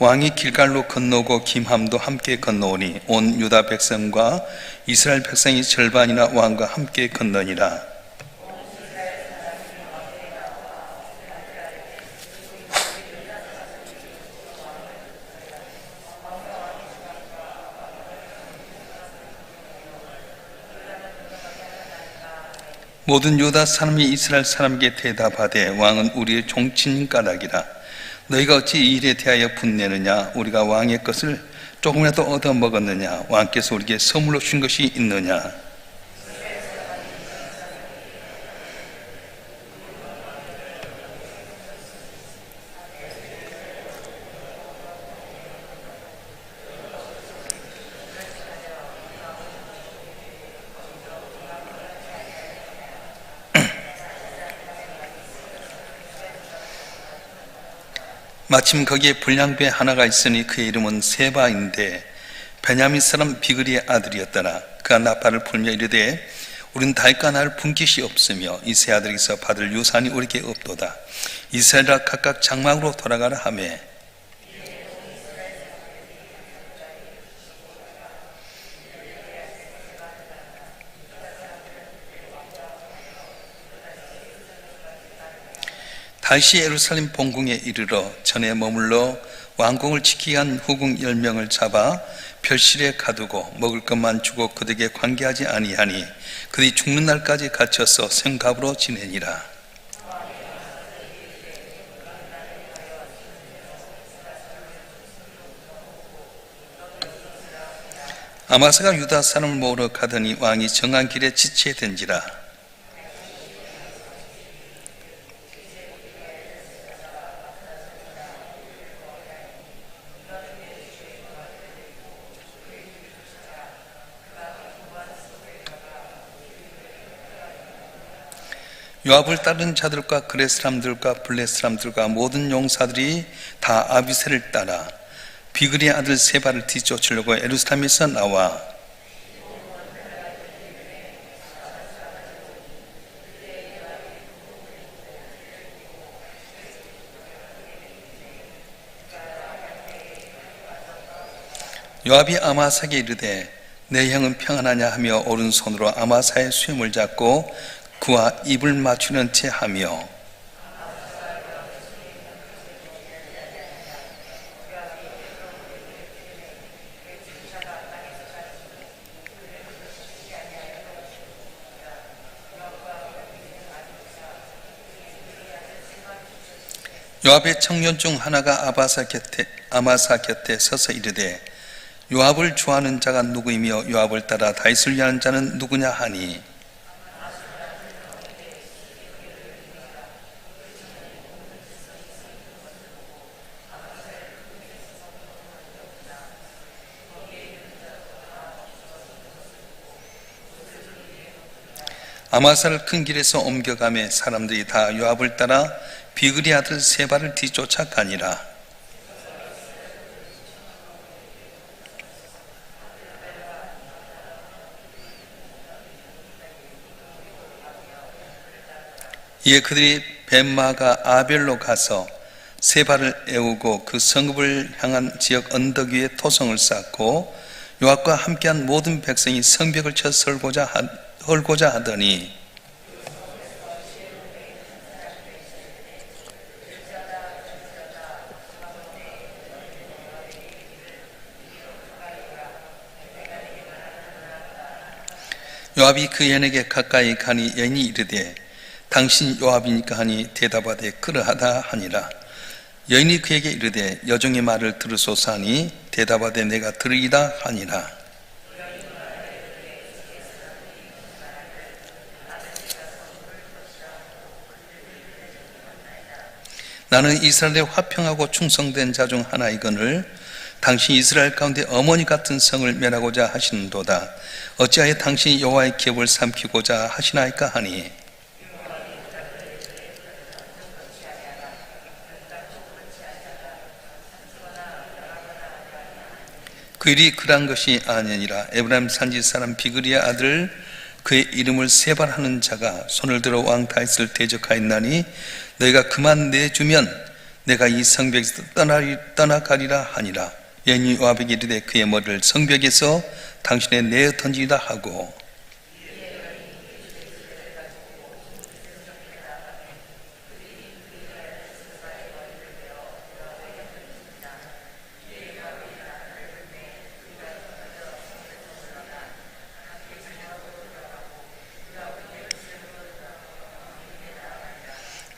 왕이 길갈로 건너고 김함도 함께 건너오니 온 유다 백성과 이스라엘 백성이 절반이나 왕과 함께 건너니라. 모든 유다 사람이 이스라엘 사람에게 대답하되 왕은 우리의 종친 까닭이라. 너희가 어찌 이 일에 대하여 분내느냐? 우리가 왕의 것을 조금이라도 얻어 먹었느냐? 왕께서 우리에게 선물로 준 것이 있느냐? 마침 거기에 불량배 하나가 있으니 그의 이름은 세바인데 베냐민 사람 비그리의 아들이었더라. 그가 나팔을 불며 이르되 우리는 달과 날 분 것이 없으며 이 세 아들에게서 받을 유산이 우리에게 없도다. 이스라엘아 각각 장막으로 돌아가라 하며 다시 예루살렘 본궁에 이르러 전에 머물러 왕궁을 지키게 한 후궁 10명을 잡아 별실에 가두고 먹을 것만 주고 그들에게 관계하지 아니하니 그들이 죽는 날까지 갇혀서 생갑으로 지내니라. 아마사가 유다 사람을 모으러 가더니 왕이 정한 길에 지체된지라. 요압을 따른 자들과 그렛 사람들과 블렛 사람들과 모든 용사들이 다 아비새를 따라 비그리의 아들 세바를 뒤쫓으려고 예루살렘에서 나와 요압이 아마사에게 이르되 내 형은 평안하냐 하며 오른손으로 아마사의 수염을 잡고 그와 입을 맞추는 채 하며 요압의 청년 중 하나가 아마사 곁에 서서 이르되 요압을 좋아하는 자가 누구이며 요압을 따라 다윗을 위하는 자는 누구냐 하니 아마사를 큰 길에서 옮겨가매 사람들이 다 요압을 따라 비그리 아들 세바를 뒤쫓아가니라. 이에 그들이 벳마가 아벨로 가서 세바를 애우고 그 성읍을 향한 지역 언덕 위에 토성을 쌓고 요압과 함께한 모든 백성이 성벽을 쳐 헐고자 하더니 요압이 그 여인에게 가까이 가니 여인이 이르되 당신 요압이니까 하니 대답하되 그러하다 하니라. 여인이 그에게 이르되 여종의 말을 들으소서 하니 대답하되 내가 들으리다 하니라. 나는 이스라엘에 화평하고 충성된 자 중 하나이거늘 당신이 이스라엘 가운데 어머니 같은 성을 멸하고자 하시는도다. 어찌하여 당신이 여호와의 기업을 삼키고자 하시나이까 하니 그 일이 그러한 것이 아니니라. 에브라임 산지 사람 비그리의 아들 그의 이름을 세발하는 자가 손을 들어 왕 다윗을 대적하였나니 너희가 그만 내주면 내가 이 성벽에서 떠나가리라 하니라. 여인이 요압에게 이르되 그의 머리를 성벽에서 당신의 내어 던지리라 하고,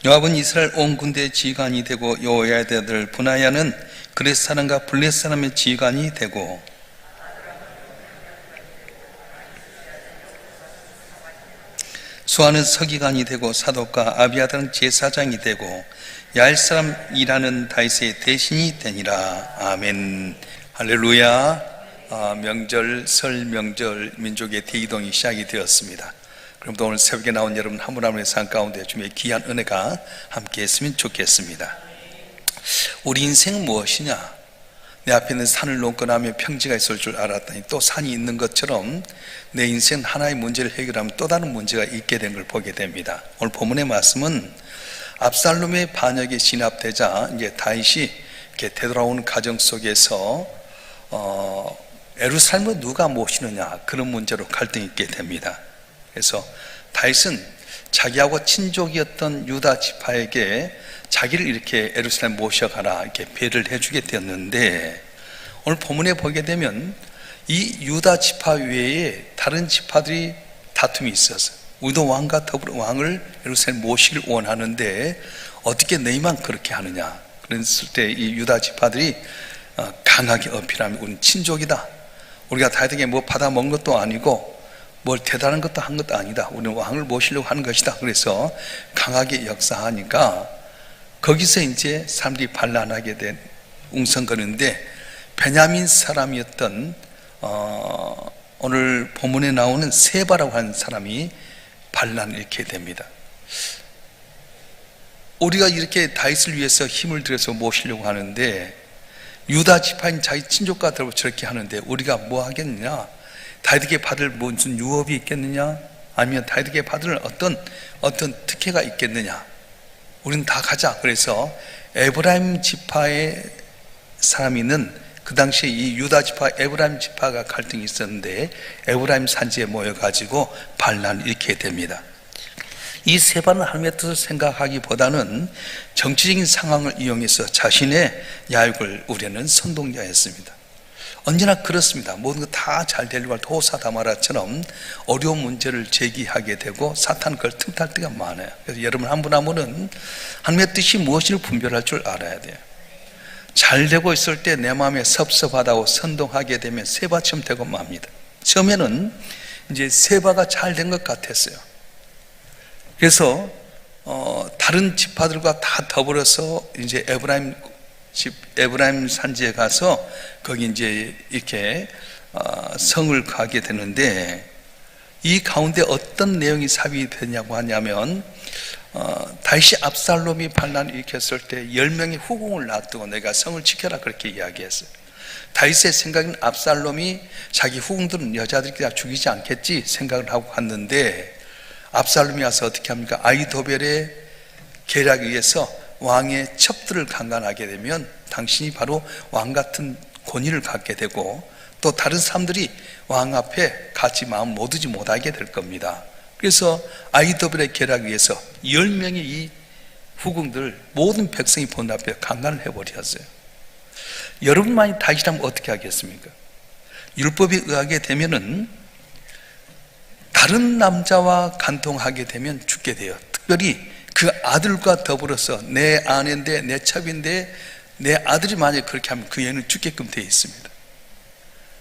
요압은 이스라엘 온 군대의 지휘관이 되고 여호야다의 아들 브나야는 그렛 사람과 블렛 사람의 지휘관이 되고, 수아는 서기관이 되고 사독과 아비아다는 제사장이 되고 야엘 사람 일하는 다윗의 대신이 되니라. 아멘. 할렐루야. 명절, 설 명절 민족의 대이동이 시작이 되었습니다. 그럼 오늘 새벽에 나온 여러분 한 분 한 분의 삶 가운데 주님의 귀한 은혜가 함께 했으면 좋겠습니다. 우리 인생은 무엇이냐? 내 앞에 있는 산을 넘고 나면 평지가 있을 줄 알았더니 또 산이 있는 것처럼 내 인생 하나의 문제를 해결하면 또 다른 문제가 있게 된 걸 보게 됩니다. 오늘 본문의 말씀은 압살롬의 반역에 진압되자 이제 다윗이 이렇게 되돌아오는 과정 속에서 예루살렘을 누가 모시느냐, 그런 문제로 갈등이 있게 됩니다. 그래서 다윗은 자기하고 친족이었던 유다 지파에게 자기를 이렇게 예루살렘 모셔가라 이렇게 배를 해주게 되었는데, 오늘 본문에 보게 되면 이 유다 지파 외에 다른 지파들이 다툼이 있어서 우리도 왕과 더불어 왕을 예루살렘 모시길 원하는데 어떻게 너희만 그렇게 하느냐. 그랬을 때 이 유다 지파들이 강하게 어필하면 우리는 친족이다, 우리가 다윗에게 뭐 받아 먹은 것도 아니고 뭘 대단한 것도 한 것도 아니다, 우리는 왕을 모시려고 하는 것이다. 그래서 강하게 역사하니까 거기서 이제 사람들이 반란하게 된 웅성거리는데, 베냐민 사람이었던 오늘 본문에 나오는 세바라고 하는 사람이 반란을 일으키게 됩니다. 우리가 이렇게 다윗을 위해서 힘을 들여서 모시려고 하는데 유다 지파인 자기 친족과 더불어 저렇게 하는데 우리가 뭐 하겠느냐? 다윗에게 받을 무슨 유업이 있겠느냐? 아니면 다윗에게 받을 어떤 특혜가 있겠느냐? 우리는 다 가자. 그래서 에브라임 지파의 사람이 있는 그 당시에 이 유다 지파, 에브라임 지파가 갈등이 있었는데 에브라임 산지에 모여가지고 반란을 일으키게 됩니다. 이 세바는 하나님의 뜻을 생각하기보다는 정치적인 상황을 이용해서 자신의 야욕을 우려는 선동자였습니다. 언제나 그렇습니다. 모든 것 다 잘 되려고 할 호사다마라처럼 어려운 문제를 제기하게 되고 사탄은 그걸 틈탈 때가 많아요. 그래서 여러분 한 분 한 분은 하나님의 뜻이 무엇인지 분별할 줄 알아야 돼요. 잘 되고 있을 때 내 마음에 섭섭하다고 선동하게 되면 세바처럼 되고 맙니다. 처음에는 이제 세바가 잘 된 것 같았어요. 그래서 다른 지파들과 다 더불어서 이제 에브라임 산지에 가서 거기 이제 이렇게 성을 가게 되는데, 이 가운데 어떤 내용이 삽입이 되냐고 하냐면 다윗이 압살롬이 반란을 일으켰을 때 10명의 후궁을 놔두고 내가 성을 지켜라 그렇게 이야기했어요. 다윗의 생각은 압살롬이 자기 후궁들은 여자들끼리 다 죽이지 않겠지 생각을 하고 갔는데, 압살롬이 와서 어떻게 합니까? 아히도벨의 계략에 의해서 왕의 첩들을 강간하게 되면 당신이 바로 왕 같은 권위를 갖게 되고 또 다른 사람들이 왕 앞에 같이 마음 모두지 못하게 될 겁니다. 그래서 아히도벨의 계략에 의해서 10명의 이 후궁들 모든 백성이 본 앞에 강간을 해버렸어요. 여러분만이 다윗이라면 어떻게 하겠습니까? 율법에 의하게 되면은 다른 남자와 간통하게 되면 죽게 돼요. 특별히 그 아들과 더불어서 내 아내인데 내 첩인데 내 아들이 만약에 그렇게 하면 그 애는 죽게끔 되어 있습니다.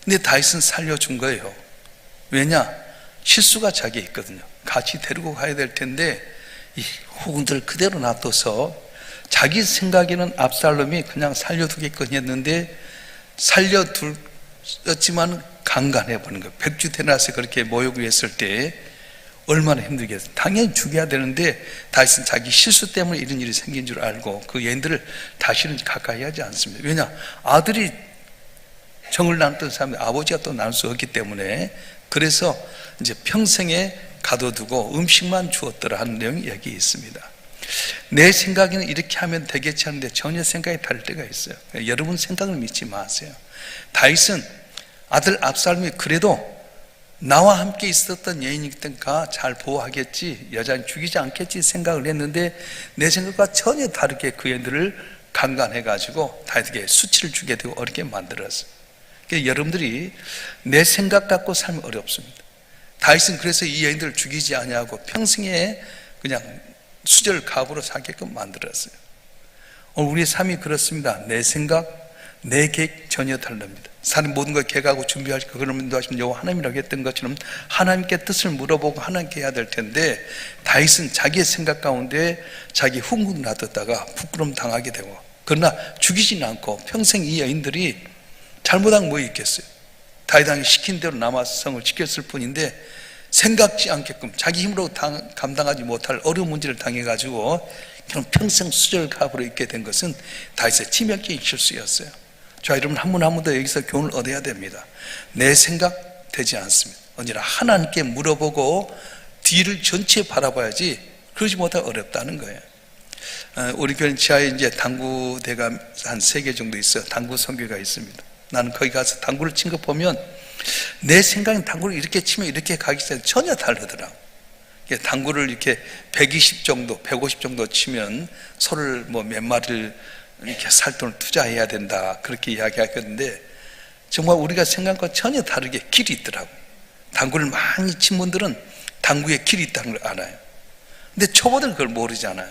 근데 다윗은 살려준 거예요. 왜냐? 실수가 자기에 있거든요. 같이 데리고 가야 될 텐데 이 후궁들 그대로 놔둬서 자기 생각에는 압살롬이 그냥 살려두겠거니 했는데 살려두었지만 강간해버린 거예요. 백주대낮에 그렇게 모욕을 했을 때 얼마나 힘들겠어요. 당연히 죽여야 되는데 다윗은 자기 실수 때문에 이런 일이 생긴 줄 알고 그 얘들을 다시는 가까이 하지 않습니다. 왜냐? 아들이 정을 나눴던 사람이 아버지가 또 나눌 수 없기 때문에, 그래서 이제 평생에 가둬두고 음식만 주었더라 하는 내용이 여기 있습니다. 내 생각에는 이렇게 하면 되겠지 하는데 전혀 생각이 다를 때가 있어요. 여러분 생각을 믿지 마세요. 다윗은 아들 압살롬이 그래도 나와 함께 있었던 여인이니까 잘 보호하겠지, 여자는 죽이지 않겠지 생각을 했는데 내 생각과 전혀 다르게 그 여인들을 강간해가지고 다윗에게 수치를 주게 되고 어렵게 만들었어요. 그러니까 여러분들이 내 생각 갖고 살면 어렵습니다. 다윗은 그래서 이 여인들을 죽이지 아니하고 평생에 그냥 수절 갑으로 살게끔 만들었어요. 오늘 우리의 삶이 그렇습니다. 내 생각, 내 계획 전혀 다릅니다. 사는 모든 걸 계획하고 준비하시고 그런 인도하시면 여호와 하나님이라고 했던 것처럼 하나님께 뜻을 물어보고 하나님께 해야 될 텐데 다윗은 자기의 생각 가운데 자기 흥분 놔뒀다가 부끄럼 당하게 되고, 그러나 죽이지는 않고 평생 이 여인들이 잘못한 뭐 있겠어요. 다윗 왕이 시킨 대로 남아성을 지켰을 뿐인데 생각지 않게끔 자기 힘으로 감당하지 못할 어려운 문제를 당해가지고 그냥 평생 수절갑으로 있게 된 것은 다윗의 치명적인 실수였어요. 자, 여러분 한 분 한 분도 여기서 교훈을 얻어야 됩니다. 내 생각 되지 않습니다. 언제나 하나님께 물어보고 뒤를 전체 바라봐야지, 그러지 못하면 어렵다는 거예요. 우리 교회 지하에 이제 당구대가 한 3개 정도 있어요. 당구 선교가 있습니다. 나는 거기 가서 당구를 친 거 보면 내 생각엔 당구를 이렇게 치면 이렇게 가기 전에 전혀 다르더라고. 당구를 이렇게 120 정도, 150 정도 치면 소를 뭐 몇 마리를 이렇게 살 돈을 투자해야 된다, 그렇게 이야기하겠는데 정말 우리가 생각과 전혀 다르게 길이 있더라고요. 당구를 많이 친 분들은 당구에 길이 있다는 걸 알아요. 근데 초보들은 그걸 모르잖아요.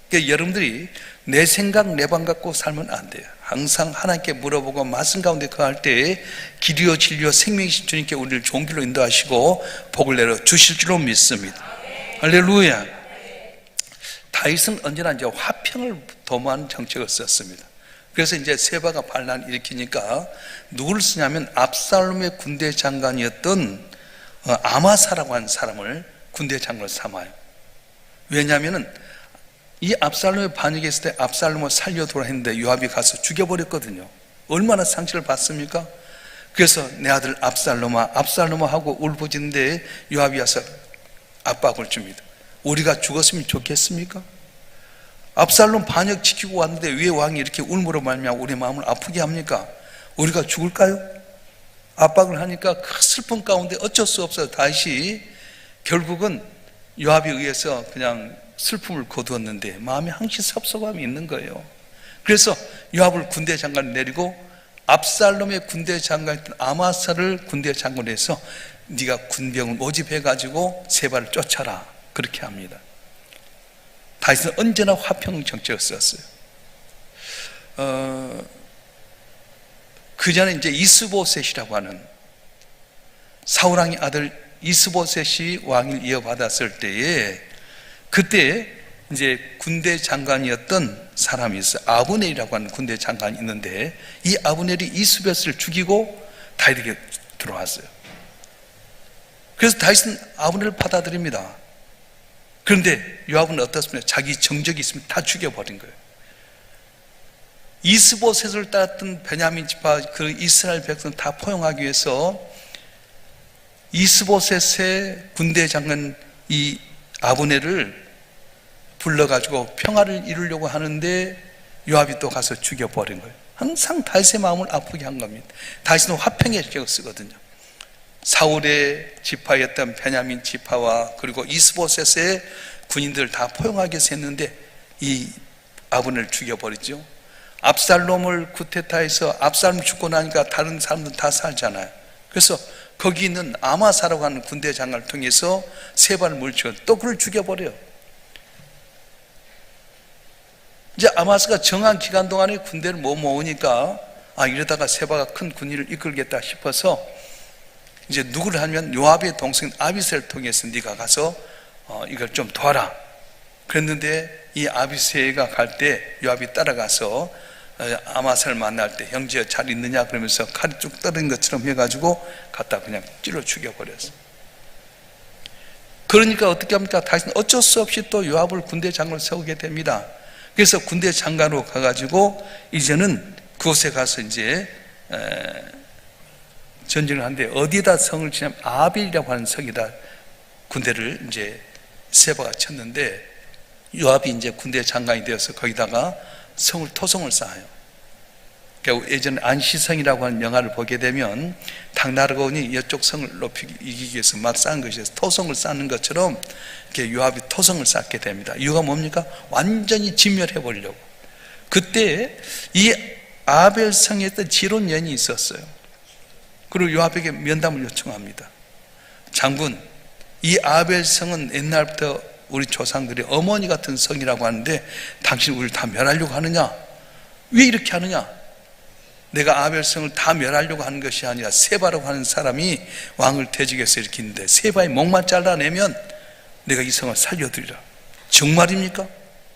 그러니까 여러분들이 내 생각, 내 방 갖고 살면 안 돼요. 항상 하나님께 물어보고 말씀 가운데 거할 때에 길이요 진리요 생명이신 주님께 우리를 좋은 길로 인도하시고 복을 내려 주실 줄로 믿습니다. 할렐루야. 다윗은 언제나 이제 화평을 도모하는 정책을 썼습니다. 그래서 이제 세바가 반란을 일으키니까 누구를 쓰냐면 압살롬의 군대 장관이었던 아마사라고 하는 사람을 군대 장관을 삼아요. 왜냐하면은 이 압살롬의 반역에 있을 때 압살롬을 살려두라 했는데 요압이 가서 죽여버렸거든요. 얼마나 상처를 받습니까? 그래서 내 아들 압살롬아 하고 울부짖는데 요압이 와서 압박을 줍니다. 우리가 죽었으면 좋겠습니까? 압살롬 반역 지키고 왔는데 왜 왕이 이렇게 울므로 말미암아 우리 마음을 아프게 합니까? 우리가 죽을까요? 압박을 하니까 그 슬픔 가운데 어쩔 수 없어요. 다윗이 결국은 요압에 의해서 그냥 슬픔을 거두었는데 마음에 항시 섭섭함이 있는 거예요. 그래서 요압을 군대 장관을 내리고 압살롬의 군대 장관이었던 아마사를 군대 장관으로 해서 네가 군병을 모집해가지고 세바를 쫓아라, 그렇게 합니다. 다윗은 언제나 화평 정책을 썼어요. 그 전에 이제 이스보셋이라고 하는 사울왕의 아들 이스보셋이 왕위를 이어받았을 때에 그때 이제 군대 장관이었던 사람이 있어요. 아브넬이라고 하는 군대 장관이 있는데 이 아브넬이 이스보셋을 죽이고 다윗에게 들어왔어요. 그래서 다윗은 아브넬을 받아들입니다. 그런데 요압은 어떻습니까? 자기 정적이 있으면 다 죽여버린 거예요. 이스보셋을 따랐던 베냐민 지파 그 이스라엘 백성 다 포용하기 위해서 이스보셋의 군대 장관 이 아브넬을 불러가지고 평화를 이루려고 하는데 요압이 또 가서 죽여버린 거예요. 항상 다윗의 마음을 아프게 한 겁니다. 다윗은 화평의 정책을 쓰거든요. 사울의 지파였던 베냐민 지파와 그리고 이스보셋의 군인들 다 포용하기 위해서 했는데 이 아브넬을 죽여버리죠. 압살롬을 쿠데타해서 압살롬 죽고 나니까 다른 사람들 다 살잖아요. 그래서 거기 있는 아마사라고 하는 군대 장관을 통해서 세바를 물리치고 또 그를 죽여버려요. 이제 아마사가 정한 기간 동안에 군대를 못 모으니까 이러다가 세바가 큰 군인을 이끌겠다 싶어서 이제 누구를 하면 요압의 동생 아비새를 통해서 네가 가서 이걸 좀 도와라 그랬는데 이 아비새가 갈 때 요압이 따라가서 아마사를 만날 때 형제 잘 있느냐 그러면서 칼이 쭉 떨어진 것처럼 해가지고 갖다 그냥 찔러 죽여버렸어. 그러니까 어떻게 합니까? 다시는 어쩔 수 없이 또 요압을 군대 장관을 세우게 됩니다. 그래서 군대 장관으로 가가지고 이제는 그곳에 가서 이제 전쟁을 하는데 어디에다 성을 치냐면 아빌이라고 하는 성에다 군대를 이제 세바가 쳤는데 요압이 이제 군대 장관이 되어서 거기다가 토성을 쌓아요. 그러니까 예전에 안시성이라고 하는 영화를 보게 되면 당나라군이 이쪽 성을 이기기 위해서 막 쌓은 것이 토성을 쌓는 것처럼 이렇게 요압이 토성을 쌓게 됩니다. 이유가 뭡니까? 완전히 진멸해 버리려고. 그때 이 아벨성에 있던 지론 여인이 있었어요. 그리고 요압에게 면담을 요청합니다. 장군, 이 아벨성은 옛날부터 우리 조상들이 어머니 같은 성이라고 하는데 당신 우리를 다 멸하려고 하느냐? 왜 이렇게 하느냐? 내가 아벨성을 다 멸하려고 하는 것이 아니라 세바라고 하는 사람이 왕을 대적해서 이렇게 있는데 세바의 목만 잘라내면 내가 이 성을 살려드리라. 정말입니까?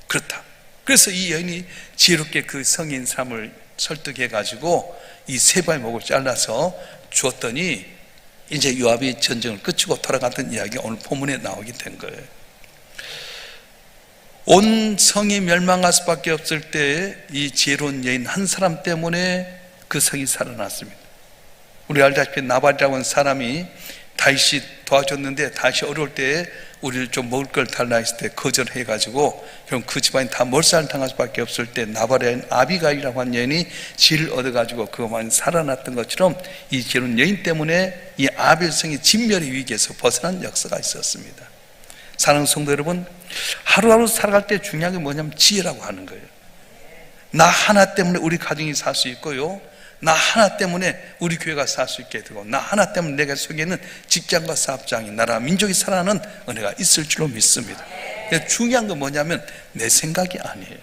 그렇다. 그래서 이 여인이 지혜롭게 그 성에 있는 사람을 설득해가지고 이 세바의 목을 잘라서 주었더니 이제 요압이 전쟁을 끝이고 돌아갔던 이야기가 오늘 본문에 나오게 된 거예요. 온 성이 멸망할 수밖에 없을 때 이 지혜로운 여인 한 사람 때문에 그 성이 살아났습니다. 우리 알다시피 나발이라고 하는 사람이 다윗이 도와줬는데 다윗이 어려울 때 우리를 좀 먹을 걸 달라 했을 때 거절해가지고 그럼 그 집안이 다 몰살을 당할 수밖에 없을 때 나발의 아비가일이라고 하는 여인이 지혜를 얻어가지고 그것만 살아났던 것처럼 이 지혜로운 여인 때문에 이 아벨성이 진멸의 위기에서 벗어난 역사가 있었습니다. 사랑하는 성도 여러분, 하루하루 살아갈 때 중요한 게 뭐냐면 지혜라고 하는 거예요. 나 하나 때문에 우리 가정이 살 수 있고요, 나 하나 때문에 우리 교회가 살 수 있게 되고, 나 하나 때문에 내가 속에 있는 직장과 사업장이, 나라, 민족이 살아나는 은혜가 있을 줄로 믿습니다. 중요한 건 뭐냐면 내 생각이 아니에요.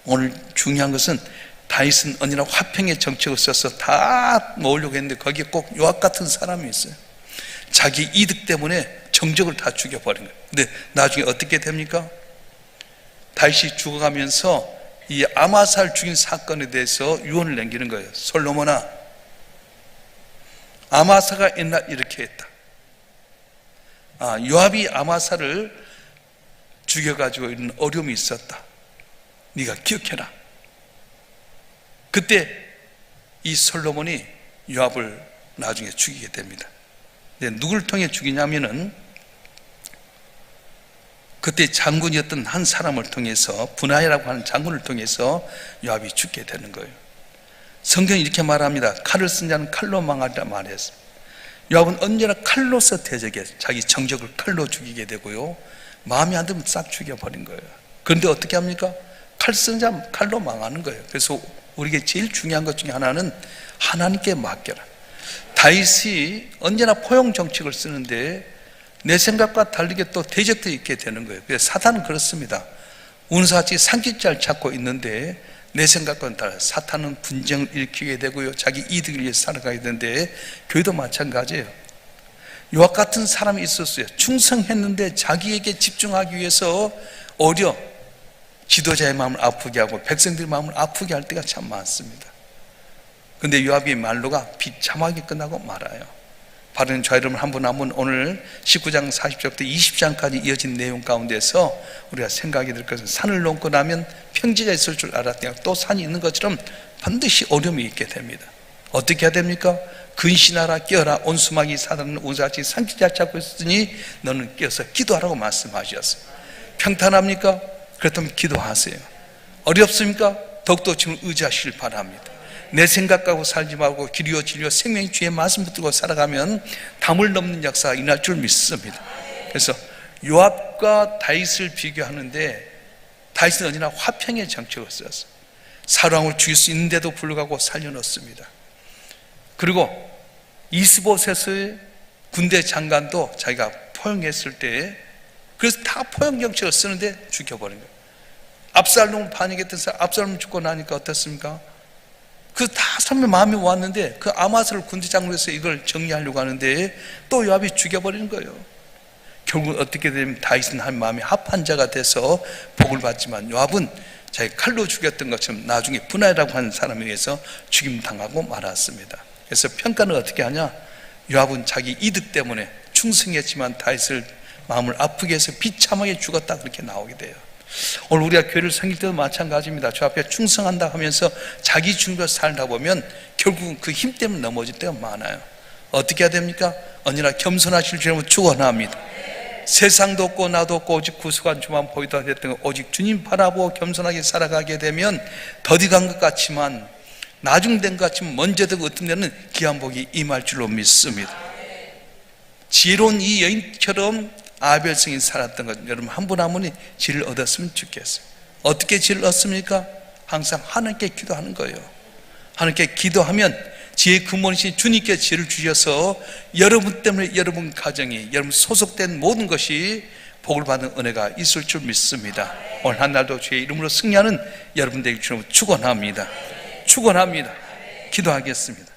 오늘 중요한 것은 다윗은 언제나 화평의 정책을 써서 다 모으려고 했는데 거기에 꼭 요압 같은 사람이 있어요. 자기 이득 때문에 정적을 다 죽여버린 거예요. 근데 나중에 어떻게 됩니까? 다윗이 죽어가면서 이 아마사를 죽인 사건에 대해서 유언을 남기는 거예요. 솔로몬아, 아마사가 옛날 이렇게 했다. 요압이 아마사를 죽여가지고 이런 어려움이 있었다. 네가 기억해라. 그때 이 솔로몬이 요압을 나중에 죽이게 됩니다. 근데 누굴 통해 죽이냐면은 그때 장군이었던 한 사람을 통해서, 분하야라고 하는 장군을 통해서 요압이 죽게 되는 거예요. 성경이 이렇게 말합니다. 칼을 쓴 자는 칼로 망하리라 말했어요. 요압은 언제나 칼로서 대적해서 자기 정적을 칼로 죽이게 되고요, 마음에 안 들면 싹 죽여버린 거예요. 그런데 어떻게 합니까? 칼 쓴 자는 칼로 망하는 거예요. 그래서 우리에게 제일 중요한 것 중에 하나는 하나님께 맡겨라. 다윗이 언제나 포용 정책을 쓰는데 내 생각과 다르게 또 대적도 있게 되는 거예요. 그래서 사탄은 그렇습니다. 운사같이 상기자를 찾고 있는데 내 생각과는 달라요. 사탄은 분쟁을 일으키게 되고요, 자기 이득을 위해 살아가야 되는데 교회도 마찬가지예요. 요압 같은 사람이 있었어요. 충성했는데 자기에게 집중하기 위해서 오히려 지도자의 마음을 아프게 하고 백성들의 마음을 아프게 할 때가 참 많습니다. 그런데 요압의 말로가 비참하게 끝나고 말아요. 바른 저 여러분 한 분 한 분 오늘 19장 40절부터 20장까지 이어진 내용 가운데서 우리가 생각이 들 것은 산을 넘고 나면 평지가 있을 줄 알았더니 또 산이 있는 것처럼 반드시 어려움이 있게 됩니다. 어떻게 해야 됩니까? 근신하라, 깨어라. 온수막이 사다는 온수같이 산기자 찾고 있으니 너는 깨어서 기도하라고 말씀하셨어요. 평탄합니까? 그렇다면 기도하세요. 어렵습니까? 더욱더 지금 의지하시길 바랍니다. 내 생각하고 살지 말고 길이요 진리요 생명의 주의 말씀 붙들고 살아가면 담을 넘는 역사가 일어날 줄 믿습니다. 그래서 요압과 다윗을 비교하는데 다윗은 언제나 화평의 정책을 썼어요. 사랑을 죽일 수 있는데도 불구하고 살려놓습니다. 그리고 이스보셋의 군대 장관도 자기가 포용했을 때 그래서 다 포용 정책을 쓰는데 죽여버린 거예요. 압살롬을 반역했던 사람, 압살롬 죽고 나니까 어떻습니까? 그 다 사람의 마음이 왔는데 그 아마사를 군대장로에서 이걸 정리하려고 하는데 또 요압이 죽여버리는 거예요. 결국 어떻게 되면 다윗은 한 마음이 합한 자가 돼서 복을 받지만 요압은 자기 칼로 죽였던 것처럼 나중에 분하야라고 하는 사람에 의해서 죽임당하고 말았습니다. 그래서 평가는 어떻게 하냐? 요압은 자기 이득 때문에 충성했지만 다윗을 마음을 아프게 해서 비참하게 죽었다, 그렇게 나오게 돼요. 오늘 우리가 교회를 섬길 때도 마찬가지입니다. 저 앞에 충성한다 하면서 자기 중심으로 살다 보면 결국은 그 힘 때문에 넘어질 때가 많아요. 어떻게 해야 됩니까? 언제나 겸손하실 줄 알면 축원합니다. 세상도 없고 나도 없고 오직 구속한 주만 보이다 했던 오직 주님 바라보고 겸손하게 살아가게 되면 더디간 것 같지만 나중된 것 같지만 먼저 되고 어떤 데는 귀한 복이 임할 줄로 믿습니다. 지혜로운 이 여인처럼 아벨 성이 살았던 것, 여러분 한 분 한 분이 지혜를 얻었으면 좋겠어요. 어떻게 지혜를 얻습니까? 항상 하나님께 기도하는 거예요. 하나님께 기도하면 지혜의 근본이신 주님께 지혜를 주셔서 여러분 때문에 여러분 가정이, 여러분 소속된 모든 것이 복을 받는 은혜가 있을 줄 믿습니다. 오늘 한 날도 주의 이름으로 승리하는 여러분 되길 주님으로 축원합니다. 축원합니다. 기도하겠습니다.